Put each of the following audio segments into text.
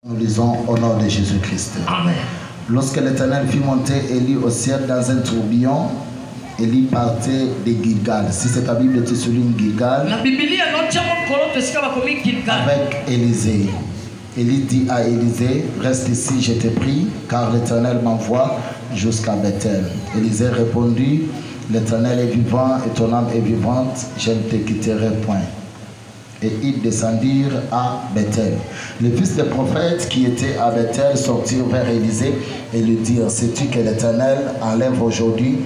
Nous lisons au nom de Jésus-Christ. Amen. Lorsque l'Éternel fit monter Élie au ciel dans un tourbillon, Élie partait de Gilgal. Si c'est ta Bible, tu soulignes Gilgal. Avec Élisée. Élie dit à Élisée, reste ici, je t'ai pris, car l'Éternel m'envoie jusqu'à Bethel. Élisée répondit, l'Éternel est vivant et ton âme est vivante, je ne te quitterai point. Et ils descendirent à Bethel. Les fils des prophètes qui étaient à Bethel sortirent vers Élisée et lui dirent, sais-tu que l'Éternel enlève aujourd'hui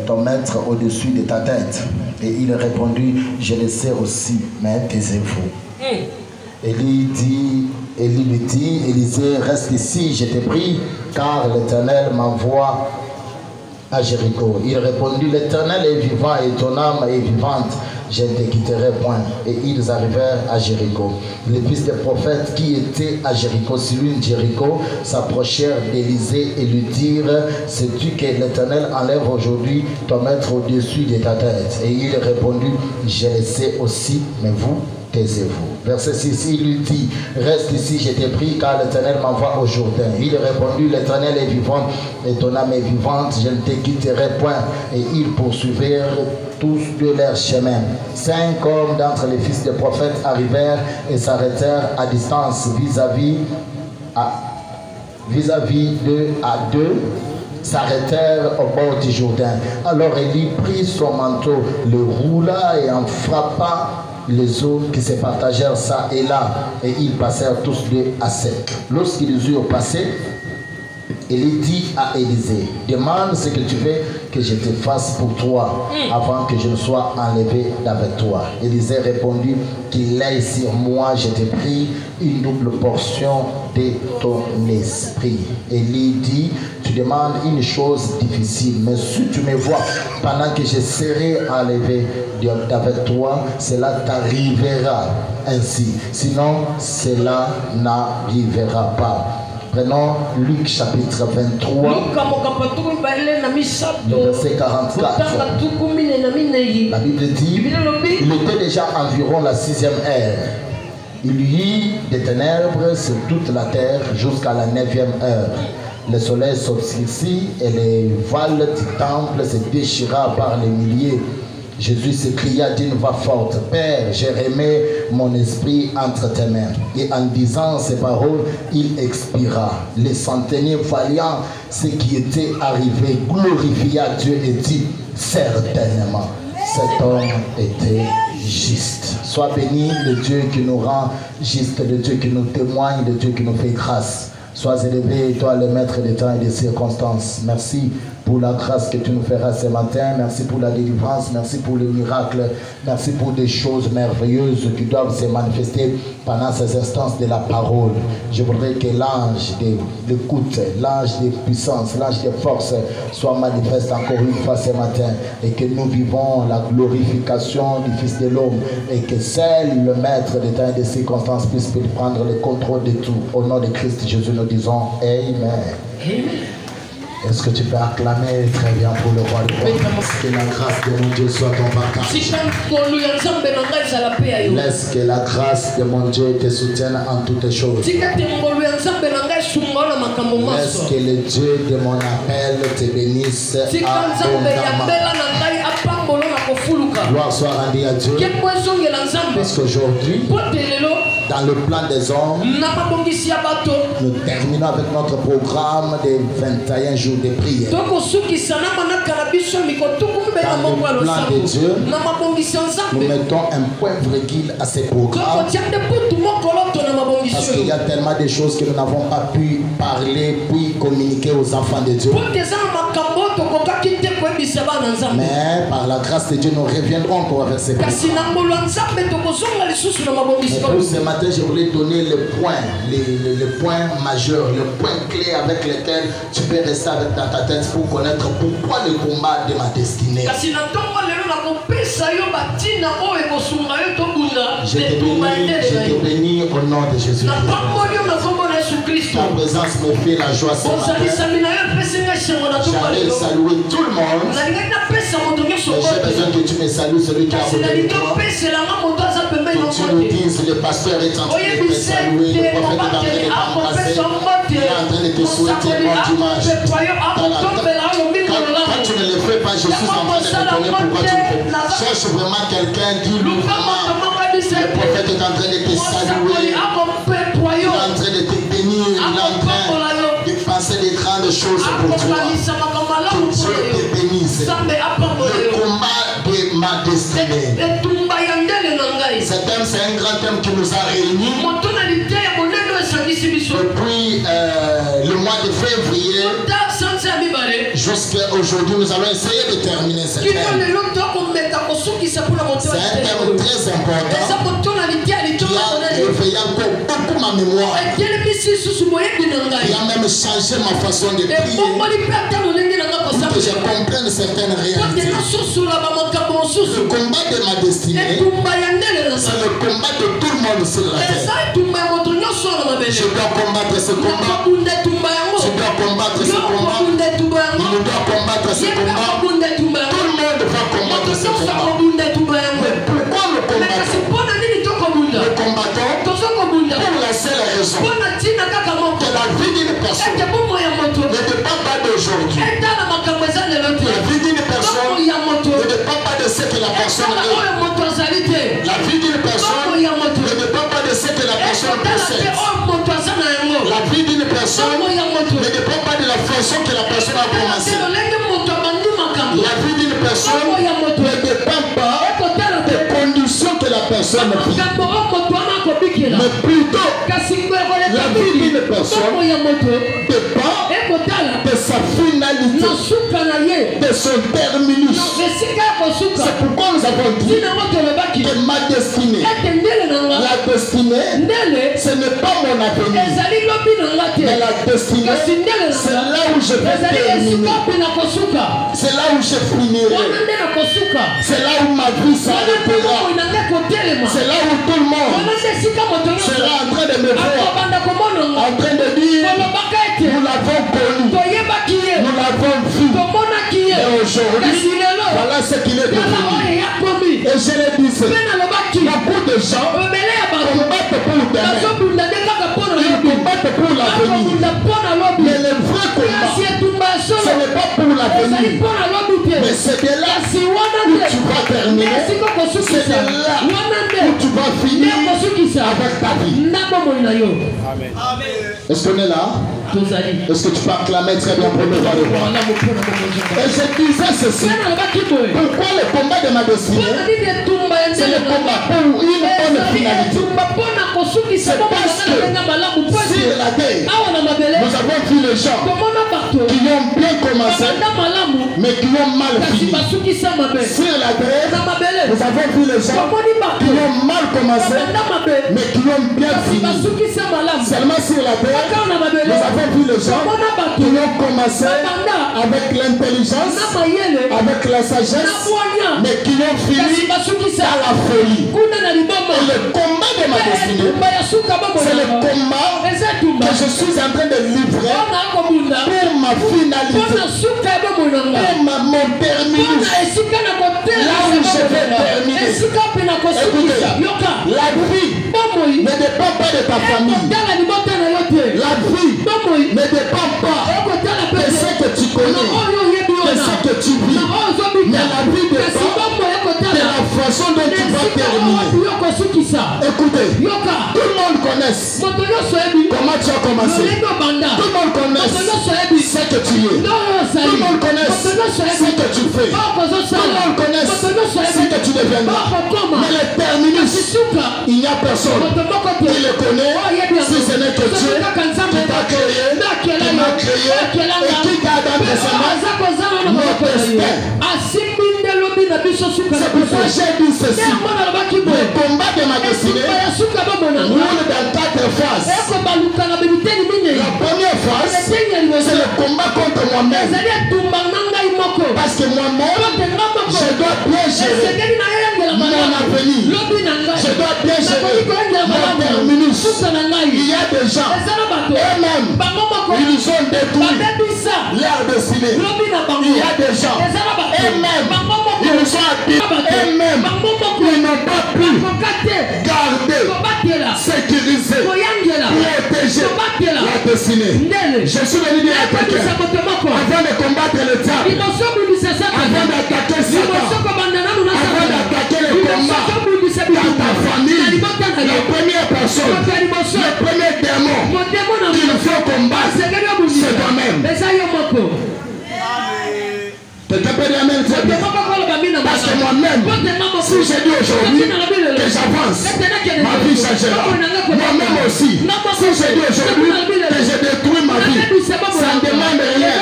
ton maître au-dessus de ta tête? Et il répondit, je le sais aussi, mais taisez-vous. Élie lui dit, Élisée, reste ici, je t'ai pris, car l'Éternel m'envoie à Jéricho. Il répondit, l'Éternel est vivant et ton âme est vivante, je ne te quitterai point. Et ils arrivèrent à Jéricho. Les fils des prophètes qui étaient à Jéricho, celui de Jéricho, s'approchèrent d'Élisée et lui dirent, sais-tu que l'Éternel enlève aujourd'hui ton maître au-dessus de ta tête? Et il répondit, je le sais aussi, mais vous, taisez-vous. Verset 6, il lui dit, reste ici, je t'ai pris, car l'Éternel m'envoie au Jourdain. Il répondit, l'Éternel est vivant et ton âme est vivante, je ne te quitterai point. Et ils poursuivirent tous de leur chemin. 5 hommes d'entre les fils des prophètes arrivèrent et s'arrêtèrent à distance vis-à-vis d'eux à deux, s'arrêtèrent au bord du Jourdain. Alors Élie prit son manteau, le roula et en frappa les eaux qui se partagèrent ça et là, et ils passèrent tous deux à sec. Lorsqu'ils eurent passé, Élie dit à Élisée, demande ce que tu veux que je te fasse pour toi avant que je ne sois enlevé d'avec toi. Élisée répondit, qu'il ait sur moi, je t'ai pris une double portion de ton esprit. Élie dit, tu demandes une chose difficile, mais si tu me vois pendant que je serai enlevé d'avec toi, cela t'arrivera ainsi. Sinon, cela n'arrivera pas. Prenons Luc chapitre 23, le verset 44. La Bible dit, il était déjà environ la 6e heure. Il y eut des ténèbres sur toute la terre jusqu'à la 9e heure. Le soleil s'obscurcit et les voiles du temple se déchira par les milliers. Jésus s'écria d'une voix forte, Père, j'ai remis mon esprit entre tes mains. Et en disant ces paroles, il expira. Les centeniers voyant ce qui était arrivé, glorifia Dieu et dit, certainement, cet homme était juste. Sois béni le Dieu qui nous rend juste, le Dieu qui nous témoigne, le Dieu qui nous fait grâce. Sois élevé, toi le maître des temps et des circonstances. Merci pour la grâce que tu nous feras ce matin. Merci pour la délivrance. Merci pour le miracle. Merci pour des choses merveilleuses qui doivent se manifester pendant ces instants de la parole. Je voudrais que l'ange de l'écoute, l'ange de puissance, l'ange de force soit manifeste encore une fois ce matin et que nous vivons la glorification du Fils de l'homme et que seul le maître des temps et des circonstances puisse prendre le contrôle de tout. Au nom de Christ Jésus, nous disons Amen. Amen. Est-ce que tu peux acclamer très bien pour le roi de roi? Que la grâce de mon Dieu soit ton partage. Laisse que la grâce de mon Dieu te soutienne en toutes choses. Laisse que le Dieu de mon appel te bénisse abondamment. Gloire soit rendue à Dieu. Parce qu'aujourd'hui, dans le plan des hommes, nous terminons avec notre programme de 21 jours de prière. Dans le plan de Dieu, nous mettons un point virgule à ces programmes. Parce qu'il y a tellement de choses que nous n'avons pas pu parler, puis communiquer aux enfants de Dieu. Mais par la grâce de Dieu, nous reviendrons encore vers ces programmes. Mais pour ce matin, je voulais donner les points majeurs, les points clés avec lesquels tu peux rester dans ta tête pour connaître pourquoi le combat de ma destinée. Je te bénis au nom de Jésus. Ta présence me fait la joie ce matin. J'allais saluer tout le monde. Mais j'ai besoin que tu me salues celui qui a côté de toi. Que tu nous dises, le pasteur est en train de te saluer, le prophète est en train de t'embrasser. souhaiter un dimanche. Quand tu ne le fais pas, je suis en train de te donner pourquoi tu le fais. Cherche vraiment quelqu'un, dis-lui vraiment. Le prophète est en train de te saluer. Il est en train de te bénir. Il est en train de penser des grandes choses pour toi. Que Dieu te bénisse. Le combat de ma destinée. Cet thème, c'est un grand thème qui nous a réunis. Depuis le mois de février jusqu'à aujourd'hui, nous allons essayer de terminer ce thème. C'est un thème très important qui a éveillé encore beaucoup ma mémoire. Qui a même changé ma façon de prier pour que je comprenne certaines réalités. Le combat de ma destinée, c'est le combat de tout le monde sur la terre. Je dois combattre ce combat. Je dois combattre ce combat. Il doit combattre ce combat. Tout le monde va combattre ce combat. Mais pourquoi le combattons? Le combattons pour la seule raison que la vie d'une personne ne dépend pas d'aujourd'hui. La vie d'une personne ne dépend pas de ce que la personne est. La vie d'une personne ne dépend pas de ce que la personne possède. La vie d'une personne ne dépend pas de la façon que la personne a commencé. La vie d'une personne ne dépend pas des conditions que la personne vit. Mais plutôt, la vie d'une personne dépend de sa finalité, de son terminus. C'est pourquoi nous avons dit que ma destinée, la destinée, ce n'est pas mon avenir, mais la destinée, c'est là où je vais terminer, c'est là où je finirai, c'est là où ma vie s'arrêtera, c'est là où tout le monde sera en train de me voir, en train de dire, nous l'avons connu, nous l'avons vu, et aujourd'hui, voilà ce qu'il est devenu. Et je le disais, beaucoup de gens combattent pour demain, ils combattent pour l'avenir, mais le vrai combat, ce n'est pas pour l'avenir, mais c'est de là où tu vas terminer, c'est de là où tu vas finir avec ta vie. Est-ce qu'on est là? Est-ce que tu peux acclamer très bien pour le voir de moi? Et je disais ceci, pourquoi le combat de ma destinée, c'est le combat pour une bonne finalité. C'est parce que sur la terre, nous avons vu les gens qui ont bien commencé, mais qui ont mal fini. Sur la terre, nous avons vu les gens qui ont mal commencé, mais qui ont bien fini. Seulement sur la terre, nous avons vu les gens qui ont commencé avec l'intelligence, avec la sagesse, mais qui ont fini dans la folie. Et le combat de ma destinée, c'est le combat que je suis en train de livrer pour ma finalité, pour mon terminus, là où je vais terminer. Écoutez, la vie ne dépend pas de ta famille. La vie ne dépend pas de ce que tu connais, de ce que tu vis. Mais la vie dépend de la façon dont tu vas terminer. Écoutez, tout le monde connaît comment tu as commencé. Tout le monde connaît ce que tu es. Tout le monde connaît ce que tu fais. Tout le monde connaît ce que tu deviendras. Mais le terminus, il n'y a personne qui le connaît si ce n'est que Dieu qui t'a créé, qui m'a créé et qui t'a donné sa main notre destin. C'est pourquoi j'ai dit ceci. Le combat de ma destinée roule dans 4 phases. La première phase, c'est le combat contre moi-même. Parce que moi-même, je dois bien gérer mon avenir. Je dois bien gérer mon terminus. Il y a des gens, eux-mêmes, ils ont détruit leur destinée. Il y a des gens, eux-mêmes, ils sont habillés, eux-mêmes, ils n'ont pas pu garder, sécuriser, protéger la destinée. Je suis venu dire à quelqu'un, avant de combattre le diable, avant d'attaquer Satan, avant d'attaquer le combat dans ta famille, la première personne, le premier démon qu'il faut combattre, c'est toi-même. Quelqu'un peut dire amen. Parce que moi-même, si je dis aujourd'hui que j'avance, ma vie changera. Moi-même aussi, si je dis aujourd'hui que je détruis ma vie, ça ne demande rien.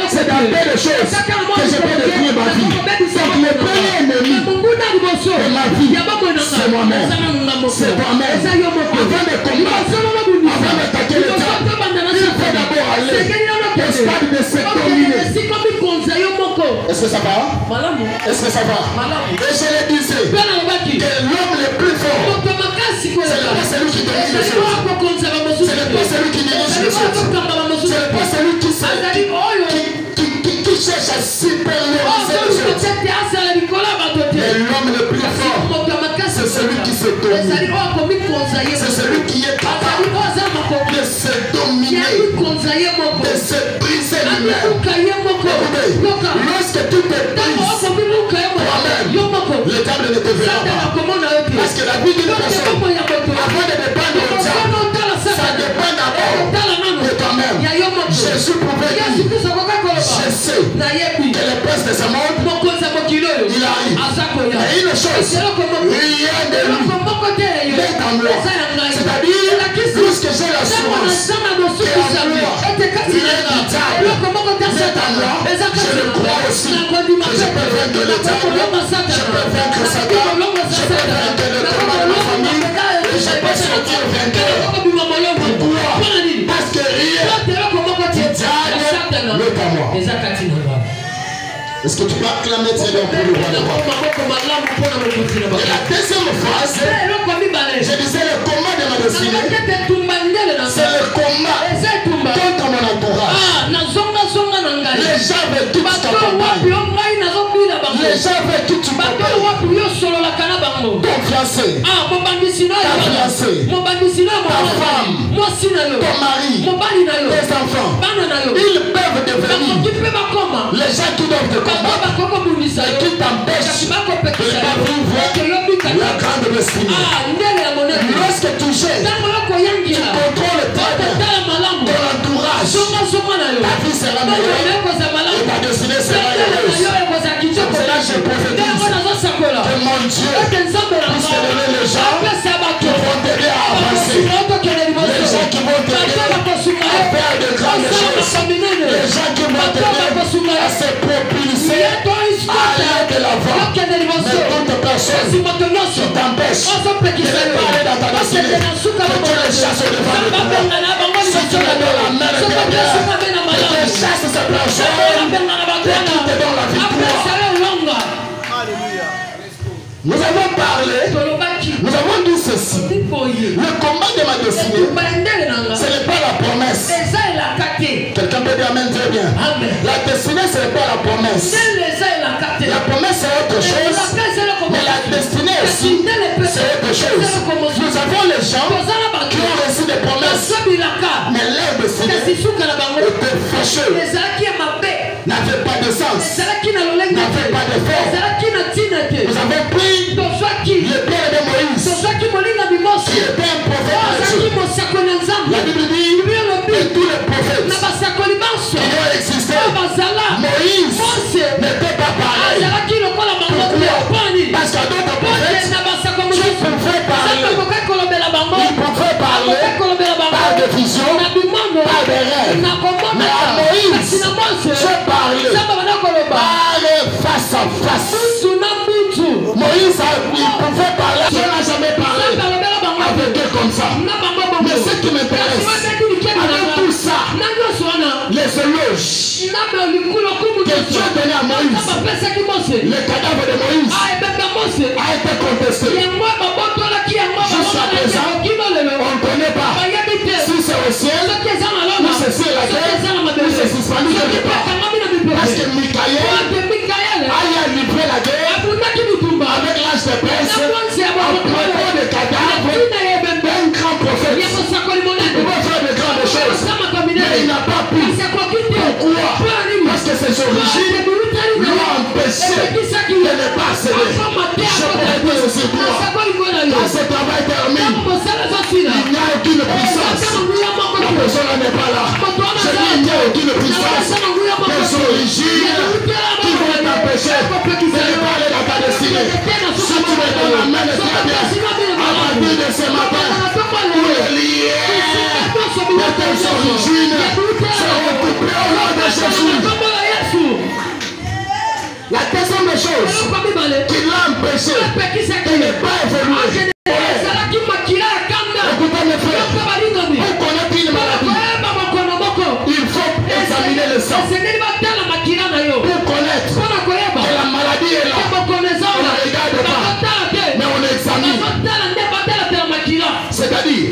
C'est dans belles choses que je peux détruire ma vie. Donc le premier ennemi de ma vie, c'est moi-même. C'est toi-même. Avant de combattre, avant d'attaquer le diable, il faut d'abord aller au stade de se dominer. Est-ce que ça va? Est-ce que ça va? Et je le disais, que l'homme le plus fort, ce n'est pas celui qui domine les choses. Ce n'est pas celui qui dirige les choses. Ce n'est pas celui qui cherche à supérioriser les choses. Mais l'homme le plus fort, c'est celui qui se domine. C'est celui qui est capable de se dominer, de se briser lui-même. Lorsque tout est pris toi-même, le diable ne te verra pas. Parce que la vie d'une personne, avant de dépendre au diable, ça dépend d'abord de toi-même. Jésus pouvait dire, je sais que le prince de ce monde, il arrive. Et une chose, rien de lui n'est en moi. C'est-à-dire, lorsque j'ai l'assurance que en moi, il est du diable, n'est en moi, je le crois aussi que je peux vaincre le diable, je peux vaincre Satan, je peux vaincre le combat de ma famille, et je peux sortir vainqueur. Pourquoi? Parce que rien du diable n'est en moi. Est-ce que tu peux acclamer Dieu pour le roi de roi? Et la deuxième phrase, je disais le combat de ma destinée, c'est le combat contre mon entourage. Les gens veulent tout t'accompagner. Les gens veulent tout t'accompagner. Ton fiancé, ta fiancée, ta femme, ton mari, tes enfants, ils peuvent devenir les gens qui doivent te combattre et qui t'empêchent de pas vivre la grande destinée. Lorsque tu gères, tu contrôles ton entourage, ta vie sera meilleure et ta destinée sera heureuse. Comme cela, je prophétise que mon Dieu puisse te donner les gens qui vont t'aider à avancer, les gens qui vont t'aider à faire de grandes choses, les gens qui vont t'aider à se propulser à aller de l'avant. Mais toute personne qui t'empêche de parler dans ta destinée, que tu les chasses devant le toi. Si tu les donnes la main derrière, que tu chasses ces personnes et qui te donnent la victoire. Nous avons parlé, nous avons dit ceci. Le combat de ma destinée, ce n'est pas la promesse. Quelqu'un peut dire amen très bien. La destinée, ce n'est pas la promesse. La promesse, c'est autre chose. Mais la destinée aussi, c'est autre chose. Nous avons les gens qui ont reçu des promesses, mais leur destinée était fâcheuse, n'avait pas de sens, n'avait pas de force. Nous avons pris le père de Moïse, qui était un prophète de Dieu. La Bible dit que tous les prophètes qui ont existé, Moïse n'était pas pareil. Pourquoi? Parce qu'à d'autres prophètes, tu pouvais parler. Ils pouvaient parler par des visions, par des rêves. Mais à Moïse, je parlais par face à face. Moïse, il pouvait parler. Je n'ai jamais parlé avec eux comme ça. Mais ce qui m'intéresse, avec tout ça, les éloges que Dieu a donné à Moïse, le cadavre de Moïse a été contesté. Jusqu'à présent, on ne connaît pas si c'est au ciel, ou c'est sur la terre, ou c'est suspendu quelque part. Parce que Michael a livré la guerre avec l'âge de prince, en prenant des cadavres d'un grand prophète. Il pouvait faire de grandes choses. origine lui a empêché de ne pas céder. Je propose ce droit. Quand ce travail termine, il n'y a aucune puissance. La personne n'est pas là. Je dis il n'y a aucune puissance des origines qui vont t'empêcher de ne pas aller dans ta destinée. Si tu me donnes la main de très bien, à partir de ce matin, où est lié de tes origines seront coupées au nom de Jésus. La deuxième chose qui l'a empêché de ne pas évoluer. Écoutez mes frères, pour connaître une maladie, il faut examiner le sang. Pour connaître que la maladie est là, on ne regarde pas, mais on examine. C'est-à-dire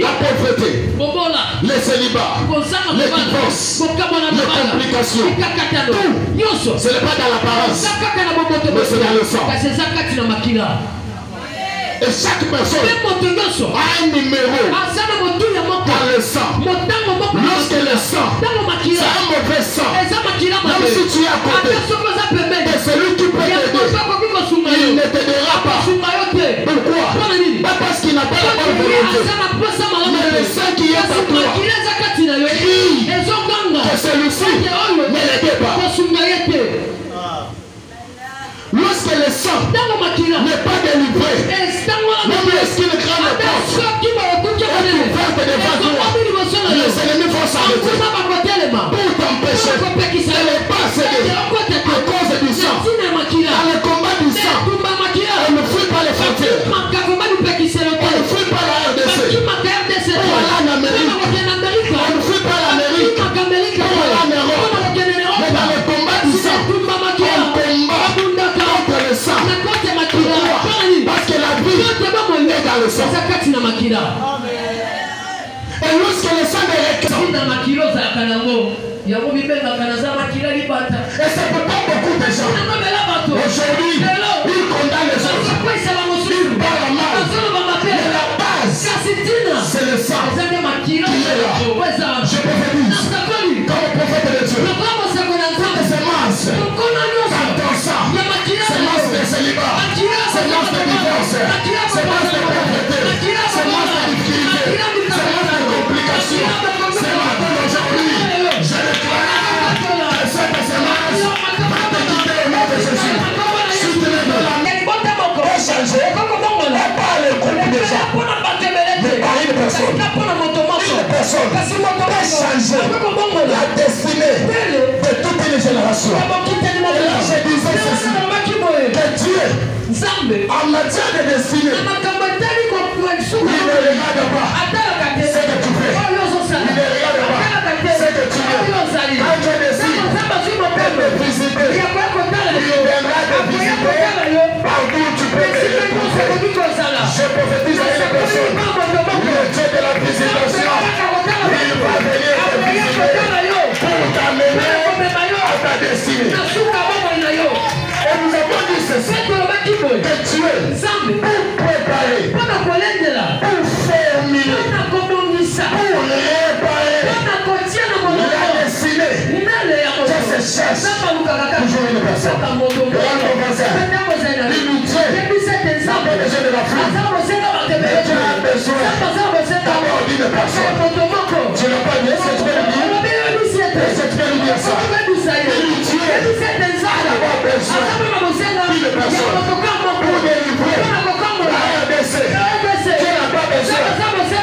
la pauvreté, les célibats, les divorces, les complications. Tout, ce n'est pas dans l'apparence, mais c'est dans le sang. Et chaque personne a un numéro dans le sang. Lorsque le sang, c'est un mauvais sang, même si tu es à côté de celui qui peut t'aider, il ne t'aidera pas. Pourquoi? Pas parce qu'il n'a pas la bonne volonté, mais le sang qui est à toi crie que celui-ci ne l'aide pas. Lorsque le sang n'est pas délivré, même lorsqu'il grande porte est ouverte devant toi, les ennemis vont s'arrêter pour t'empêcher de ne pas céder à cause du sang. Dans le combat du sang, on ne fuit pas les frontières, on ne fuit pas la RDC, pour aller en Amérique, on ne fuit pas l'Amérique, pour aller en Europe, mais dans le combat du sang, on combat contre le sang. Parce que la vie est dans le sang. Et lorsque le sang est réclamé, et c'est pourquoi beaucoup de gens aujourd'hui ils condamnent les autres, ils parlent mal, mais la base c'est le sang qui est là. Je prophétise comme prophète de Dieu, toutes ces masses dans ton sang, ces masses de célibat, ces masses de divorce, ces masses de pauvreté, ces masses de difficulté, ces masses de complications, ces masses d'aujourd'hui, je déclare que ces masses vont te quitter au nom de Jésus. Si tu ne veux la main, va changer, va pas le groupe des gens, mais pas une personne. Une personne va changer la destinée de toute une génération. Et là, je disais ceci, que Dieu, en matière de destinée, il ne regarde pas ce que tu fais. Il ne regarde pas ce que tu fais. Quand Dieu décide de te visiter, il viendra te visiter partout où tu peux te retrouver. Je prophétise à une personne, le Dieu de la visitation, il va venir te visiter pour t'amener à ta destinée. Et nous avons dit ceci, que Dieu, pour préparer, pour formuler, pour réparer la destinée, Dieu se cherche toujours une personne. L'unité n'a pas besoin de la foule, mais Dieu a besoin d'abord d'une personne. Tu n'as pas dit cette belle vie, et cette belle vie ça. L'unité a d'abord besoin d'une personne pour délivrer la RDC. Dieu n'a pas besoin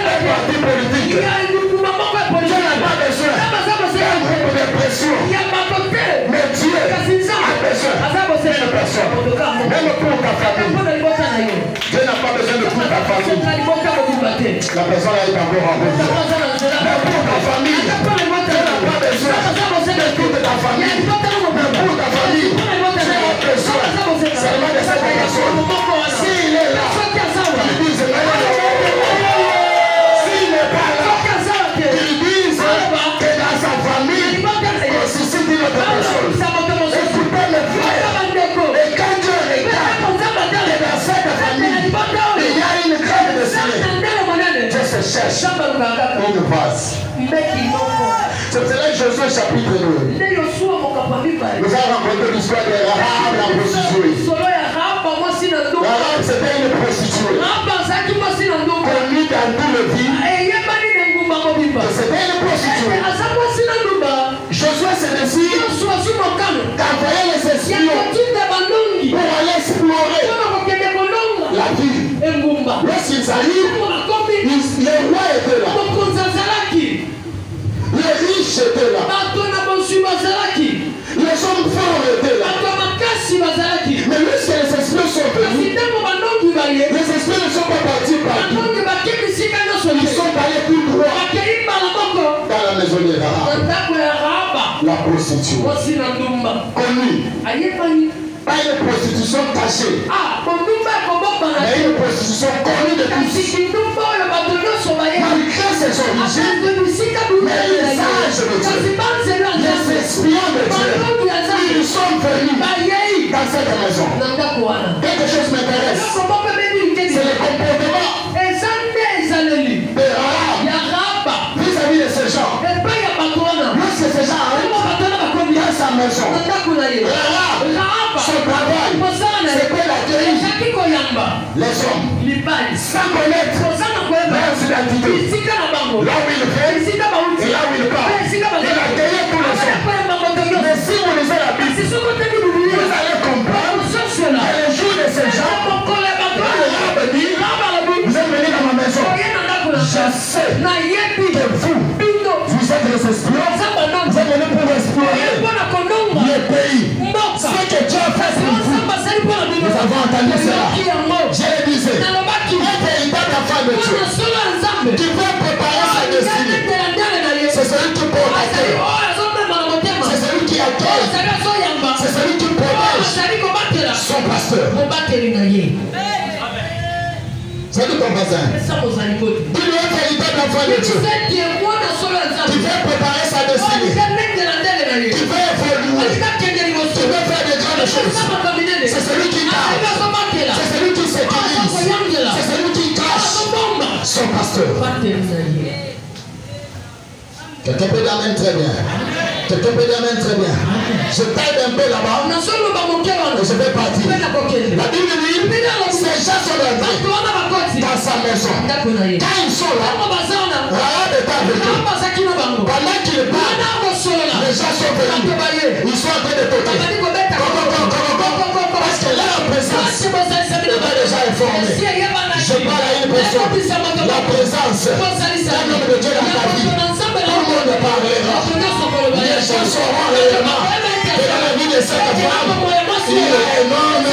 d'un parti politique. Dieu n'a pas besoin d'un groupe de pression. Mais Dieu a besoin d'une personne. Même pour ta famille. Dieu n'a pas besoin de toute ta famille. La personne est encore en route. Mais pour ta famille, Dieu n'a pas besoin de toute ta famille. Mais pour ta famille, Dieu a besoin seulement de cette personne. S'il est là, il dit s'il n'est pas là, il dit que dans sa famille, on suscite une autre personne. Écoutez mes frères, et quand Dieu regarde que dans cette famille, il y a une grande destinée, Dieu se cherche une base. C'est cela Josué chapitre 2. Nous allons rencontrer l'histoire de Rahab, la prostituée. Rahab, c'était une prostituée. Connue dans tout le ville. C'était une prostituée. Josué se décide d'envoyer les espions pour aller explorer la ville. Lorsqu'ils arrivent, le roi était là. Les riches étaient là. Les hommes forts étaient là. Mais lorsque les espions sont venus, les espions ne sont pas partis partout. Ils sont allés tout droit dans la maison de Rahab, la prostituée. Connue. Pas une prostitution cachée. Mais une prostitution connue de tous. Malgré ses origines, mais les sages de Dieu, les espions de Dieu, ils sont venus dans cette maison. Quelque chose m'intéresse. C'est le comportement de Rahab vis-à-vis de ces gens. Lorsque ces gens arrivent dans sa maison, Rahab, son travail, c'était d'accueillir les hommes sans connaître leurs identités. Là où ils viennent et là où ils partent. Il accueillait tous les hommes. Mais si vous lisez la Bible, vous allez comprendre que les jours de ces gens, Rahab dit, vous êtes venus dans ma maison. Je sais que vous êtes les espions. Vous êtes venus pour explorer le pays. Ce que Dieu a fait pour vous. Nous avons entendu cela. Je le disais. Un véritable enfant de Dieu qui veut préparer sa destinée. C'est celui qui porte la terre. C'est celui qui accueille. C'est celui qui protège son pasteur. Salut ton voisin. Dis-lui un véritable enfant de Dieu qui veut préparer sa destinée, qui veut évoluer, qui veut faire de grandes choses. C'est celui qui garde, c'est celui qui sécurise, c'est celui qui cache son pasteur. Quelqu'un peut dire amen très bien. Quelqu'un peut dire amen très bien. Je t'aide un peu là-bas et je vais partir. La Bible dit, ces gens sont rentrés dans sa maison. Quand ils sont là, Rahab est avec eux. Pendant qu'ils parlent, les gens sont venus. Ils sont en train de toquer. Parce que là, la présence est déjà informée. Je parle à une personne. La présence d'un homme de Dieu dans ta vie. Tout le monde parlera. Les gens sauront réellement que dans la vie de cette femme, il y a un homme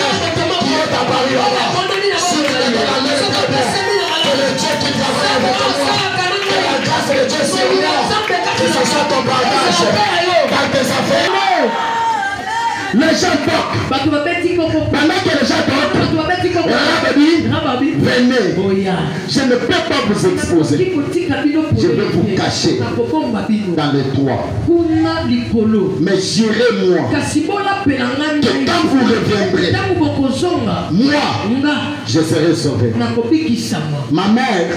qui est apparu là-bas. Si tu es dans la main de ta mère, que le Dieu qui travaille avec moi, que la grâce de Dieu sur moi, que ce soit ton partage dans tes affaires. Les gens toquent. Pendant que les gens toquent, Rahab dit, venez, je ne peux pas vous exposer. Je vais vous cacher dans les toits. Mais j'irai moi, que quand vous reviendrez, moi, je serai sauvé. Ma mère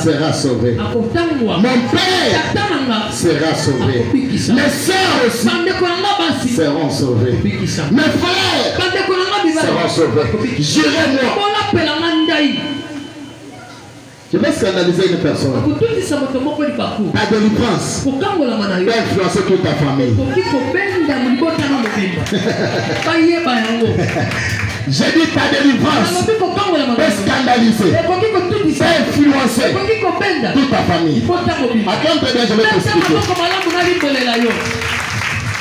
sera sauvée. Mon père sera sauvé. Mes soeurs aussi seront sauvées. Mes frères seront sauvés. J'irai moi. Je vais scandaliser une personne. Ta délivrance va influencer toute ta famille. J'ai dit ta délivrance va scandaliser, va influencer toute ta famille. Attends, je vais t'expliquer.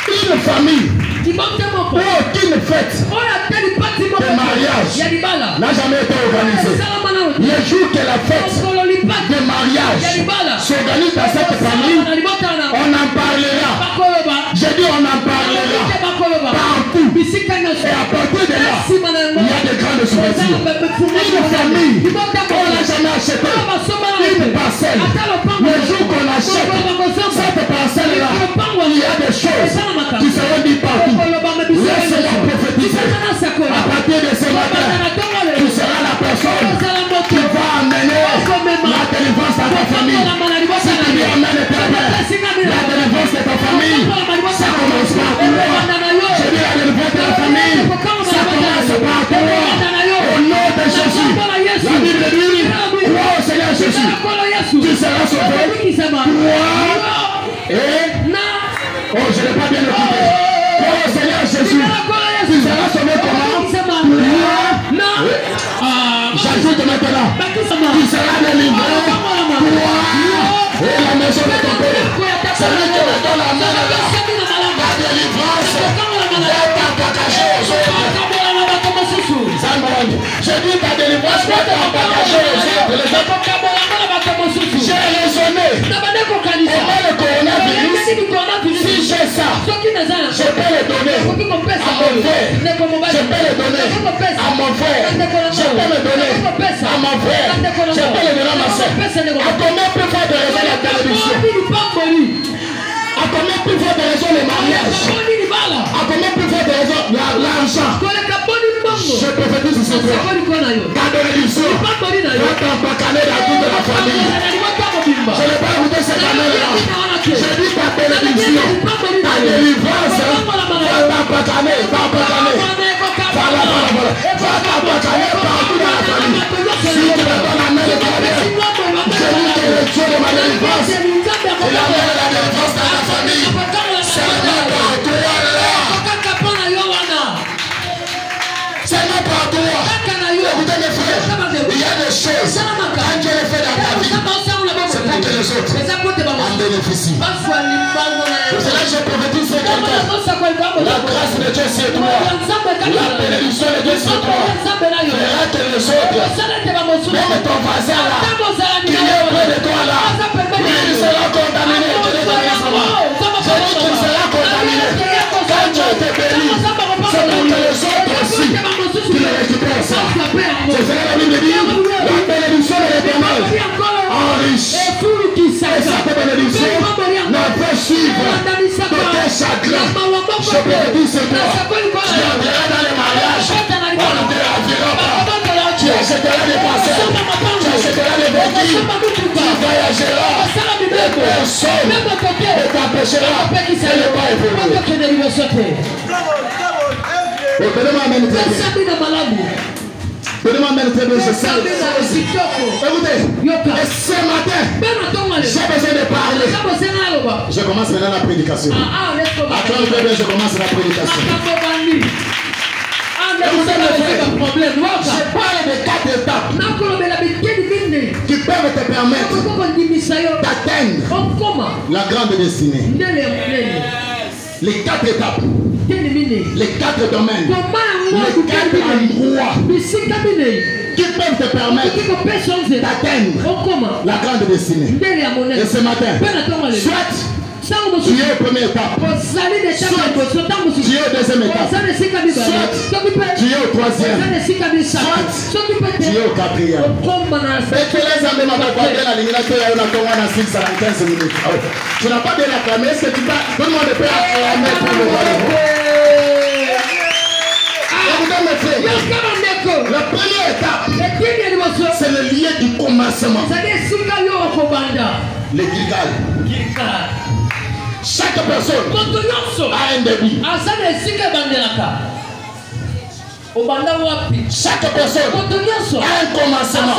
Une famille ou aucune fête de mariage n'a jamais été organisée. Le jour que la fête de mariage s'organise dans cette famille, on en parlera. J'ai dit on en parlera partout. Et à partir de là, il y a de grandes ouvertures. Une famille, on n'a jamais acheté une parcelle. Le jour qu'on achète cette parcelle-là, il y a des choses qui seront dites partout. Laisse-moi prophétiser. À partir de ce matin, tu seras la personne qui va amener la délivrance à ta famille. Si tu dis amen, la délivrance Oh, je n'ai pas bien écouté. Pour le Seigneur Jésus, tu seras sauvé comment? J'ajoute maintenant, tu seras délivré, toi et la maison de ton père. Celui qui me donne la main là, la délivrance va t'appartager aux autres. Je dis ta délivrance va t'appartager aux autres. J'ai raisonné. Comment le coronavirus, si j'ai ça, je peux le donner à mon frère. Je peux le donner à mon frère. Je peux le donner à mon frère. Je peux le donner à ma soeur. À combien plus fort de raison la télévision? À combien plus fort de raison le mariage? À combien plus fort de raison l'argent? Je prophétise ici toi. Ta bénédiction va t'empacaner dans toute la famille. Je n'ai pas écouté cette année-là. Je dis ta bénédiction, ta délivrance va t'empacaner, voilà. Va t'empacaner partout dans la famille. Si tu me donnes la main de ta mère, je dis que le Dieu de ma délivrance, c'est la main de la délivrance dans la famille. C'est la main par toi là. C'est la main par toi. Écoutez mes frères, il y a des choses, quand Dieu les fait dans ta vie, c'est pour que les autres en bénéficient. C'est cela que je prophétise sur quelqu'un. La grâce de Dieu sur toi, la bénédiction de Dieu sur toi, fera que les autres, même ton voisin là, qui est près de toi là, lui il sera contaminé. Je dis qu'il sera contaminé. Quand Dieu te bénit, c'est pour que les autres aussi, qui le récupèrent ça. C'est cela la Bible dit, la bénédiction de l'Éternel enrichit. Et cette bénédiction ne peut suivre de tes chagrins. Je peux te dire c'est toi. Tu entreras dans les mariages, on ne te ravira pas. Tu achèteras des parcelles, tu achèteras des véhicules, tu voyageras, et personne ne t'empêchera de ne pas évoluer. Donnez-moi un même Donnez-moi même très bien, je sais. Écoutez, et ce matin, j'ai besoin de parler. Je commence maintenant la prédication. Attends, bébé, je commence la prédication. Écoutez, je parle de 4 étapes qui peuvent te permettre d'atteindre la grande destinée. Les 4 étapes, les 4 domaines, les 4 endroits qui peuvent te permettre d'atteindre la grande destinée. Et ce matin, soit tu es au premier étape, soit tu es au deuxième étape, soit tu es au troisième, soit tu es au quatrième. Et que les amis m'ont accordé la ligne, à 15 minutes. Tu n'as pas bien acclamé, est-ce que tu vas donne-moi de paix acclamer pour le royaume. La première étape, c'est le lien du commencement. Le Gilgal. Chaque personne a un début. Chaque personne a un commencement.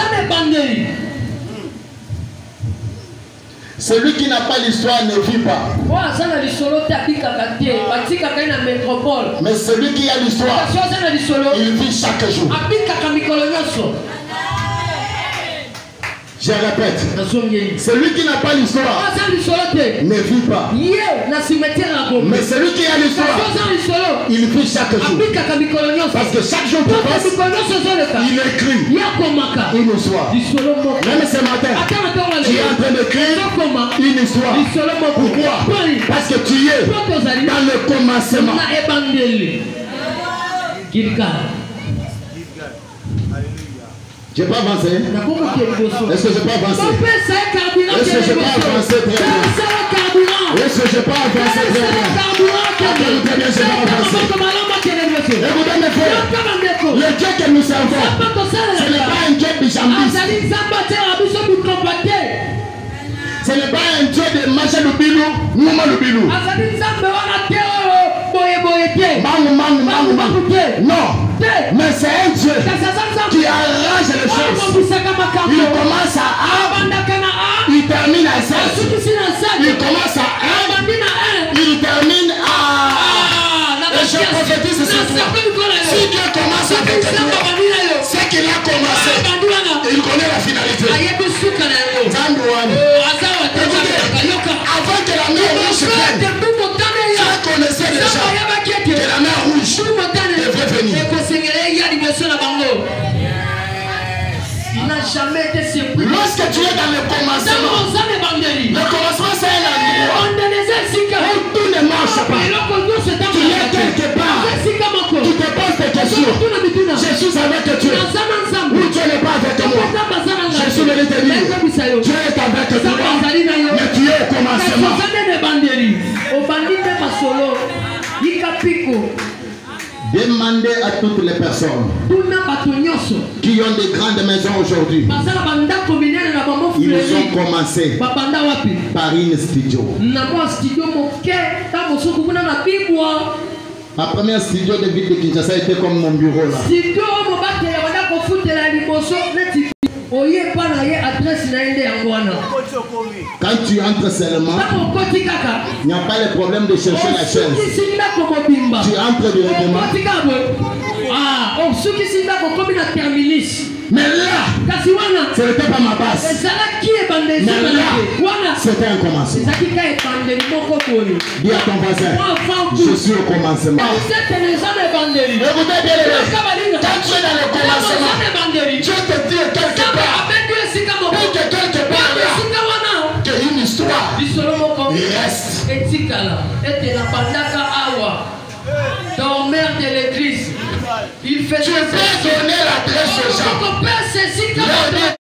Celui qui n'a pas l'histoire ne vit pas. Mais celui qui a l'histoire, il vit chaque jour. Je répète, celui qui n'a pas l'histoire ne vit pas. Mais celui qui a l'histoire, il vit chaque jour. Parce que chaque jour qui passe, il écrit une histoire. Même ce matin, tu es en train d'écrire une histoire. Pourquoi? Parce que tu es dans le commencement. Je n'ai pas avancé. Est-ce que je peux avancer? Est-ce que je peux avancer très bien? Est-ce que je peux avancer très bien? Attends, très bien, je vais avancer. Écoutez mes frères, le Dieu que nous servons, ce n'est pas un Dieu bijambiste. Ce n'est pas un Dieu de Macha Lubilou, Mouma Lubilou. Non, mais c'est un Dieu qui arrange les choses. Il commence à A, il termine à Z. Il commence à 1, Lorsque tu es dans le commencement, le commencement c'est un endroit où tout ne marche pas. Tu es quelque part. Tu te poses des questions. Je suis avec Dieu. Ou Dieu n'est pas avec moi. Je suis venu te dire. Dieu est avec toi. Mais tu es au commencement. Demandez à toutes les personnes qui ont des grandes maisons aujourd'hui. Ils ont commencé par une studio. Ma première studio de ville de Kinshasa était comme mon bureau là. Quand tu entres seulement, il n'y a pas le problème de chercher la chaise. Tu entres directement. Mais là, ce n'était pas ma base. Mais là, c'était un commencement. Dis à ton voisin, je suis au commencement. Écoutez bien les gens. Quand tu es dans le commencement, Dieu te dit quelque part. Et que quelque part là, qu'il y a une histoire. Il reste. Dormeur de l'église. Il fait. Tu peux donner l'adresse aux gens. Leur dire